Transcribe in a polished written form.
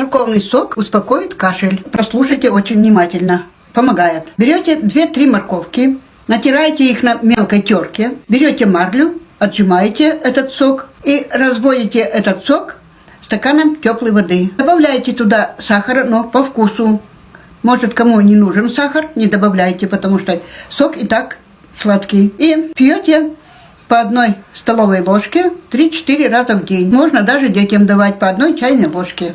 Морковный сок успокоит кашель. Прослушайте очень внимательно. Помогает. Берете 2-3 морковки, натираете их на мелкой терке, берете марлю, отжимаете этот сок и разводите этот сок стаканом теплой воды. Добавляете туда сахар, но по вкусу. Может, кому не нужен сахар, не добавляйте, потому что сок и так сладкий. И пьете по 1 столовой ложке 3-4 раза в день. Можно даже детям давать по 1 чайной ложке.